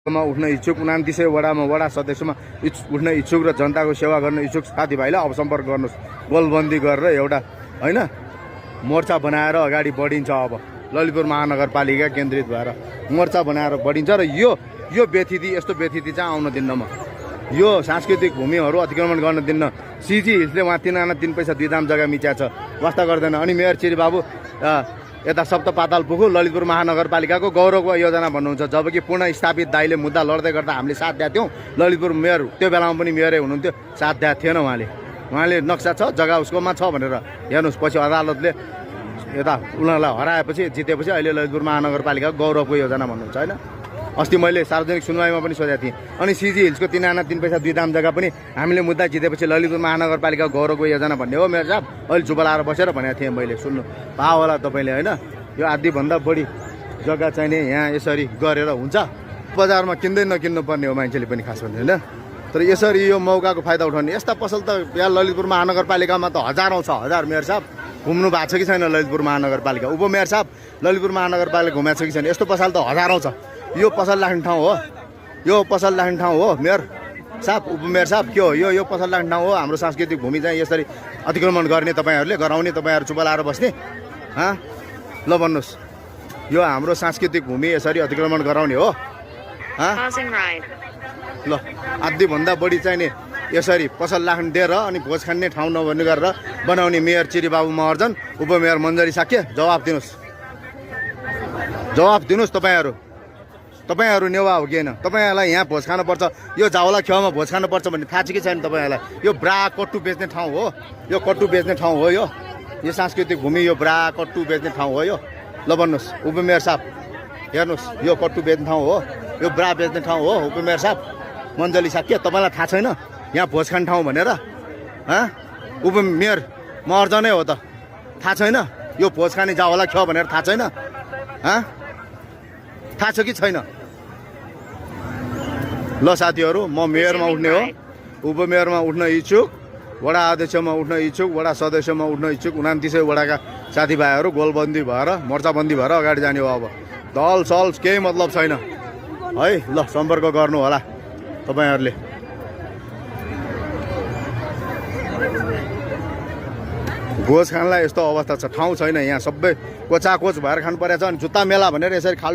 मा उठ्न इच्छुक 29 वडामा वडा सदस्यमा उठ्न इच्छुक र जनताको सेवा गर्न इच्छुक साथीभाइलाई अब सम्पर्क गर्नुहोस्। गोलबन्दी गरेर एउटा हैन मोर्चा बनाएर अगाडि बढिन्छ। अब ललितपुर महानगरपालिका केन्द्रित भएर मोर्चा बनाएर बढिन्छ र यो व्यथिति यस्तो व्यथिति चाहिँ आउन दिन्न म। यो सांस्कृतिक भूमिहरू अतिक्रमण गर्न दिन्न। सिजी हिल्सले वहाँ 3 आना 3 पैसा 2 दाम जग्गा मिच्या छ, वास्ता गर्दैन। अनि मेयर चिरी बाबु यता सप्त पाताल पुगु ललितपुर महानगरपालिकाको गौरवको योजना भन्नुहुन्छ, जबकि पूर्ण स्थापित दाइले मुद्दा लड्दै गर्दा हामीले साथ दिएको थियौँ। ललितपुर मेयर त्यो बेलामा पनि मेयरै हुनुहुन्थ्यो, साथ दिएको थिएन उहाँले नक्सा छ जग्गा उसकोमा छ भनेर। हेर्नुहोस् पछि अदालतले यता उनीहरूलाई हराएपछि जितेपछि अहिले ललितपुर महानगरपालिकाको गौरवको योजना भन्नुहुन्छ हैन। अस्ति मैले सार्वजनिक सुनवाईमा पनि सोधेको थिएँ। अनि सिजी हिल्सको 3 आना 3 पैसा 2 दाम जग्गा पनि हामीले मुद्दा जितेपछि ललितपुर महानगरपालिकाको गौरवको योजना भन्ने हो मेयर साहब। अहिले चुपलाएर बसेर भनेको थिएँ मैले, सुन्नु पायो होला तपाईँले हैन। यो आधीभन्दा बढी जग्गा चाहिने यहाँ यसरी गरेर हुन्छ। बजारमा किन्दै नकिन्नु पर्ने हो मान्छेले पनि खास भन्ने हैन। तर यसरी यो मौकाको फाइदा उठाउने यस्ता पसल त यहाँ ललितपुर महानगरपालिकामा त हजारौँ छ हजार। मेयर साहब घुम्नु भएको छ कि छैन ललितपुर महानगरपालिका? उपमेयर साहब ललितपुर महानगरपालिका घुमेको छ कि छैन? यस्तो पसल त हजारौँ छ। यो पसल राख्ने ठाउँ हो? यो पसल राख्ने ठाउँ हो मेयर साहब, उपमेयर साहब? के हो यो पसल राख्ने ठाउँ हो? हाम्रो सांस्कृतिक भूमि चाहिँ यसरी अतिक्रमण गर्ने तपाईँहरूले गराउने, तपाईँहरू चुपलाएर बस्ने? ल भन्नुहोस्, यो हाम्रो सांस्कृतिक भूमि यसरी अतिक्रमण गराउने हो? ल आधीभन्दा बढी चाहिने यसरी पसल राख्ने दिएर अनि भोज खाने ठाउँ नभन्ने गरेर बनाउने मेयर चिरी बाबु महर्जन, उपमेयर मन्जरी साक्य, जवाफ दिनुहोस् तपाईँहरू नेवा हो कि होइन? तपाईँहरूलाई यहाँ भोज खानुपर्छ, यो झाउला खेवामा भोज खानुपर्छ भन्ने थाहा छ कि छैन तपाईँहरूलाई? यो ब्रा कट्टु बेच्ने ठाउँ हो, यो कट्टु बेच्ने ठाउँ हो, यो सांस्कृतिक भूमि, यो ब्रा कट्टु बेच्ने ठाउँ हो यो? ल भन्नुहोस् उपमेयर साहब, हेर्नुहोस् यो कट्टु बेच्ने ठाउँ हो, यो ब्रा बेच्ने ठाउँ हो? उपमेयर साहब मन्जली साक्य, तपाईँलाई थाहा छैन यहाँ भोज खाने ठाउँ भनेर? उपमेयर महर्जनै हो त, थाहा छैन यो भोज खाने झाउला खेवा भनेर? थाहा छैन? थाहा छ कि छैन? ल साथीहरू, म मेयरमा उठ्ने हो, उपमेयरमा उठ्न इच्छुक, वडा अध्यक्षमा उठ्न इच्छुक, वडा सदस्यमा उठ्न इच्छुक 29 वडाका साथीभाइहरू गोलबन्दी भएर मोर्चाबन्दी भएर अगाडि जाने हो। अब दल सल केही मतलब छैन है। ल सम्पर्क गर्नु होला तपाईँहरूले। भोज खानलाई यस्तो अवस्था छ, ठाउँ छैन यहाँ, सबै कोचाकोच भएर खानु परेको छ। अनि जुत्ता मेला भनेर यसरी खाल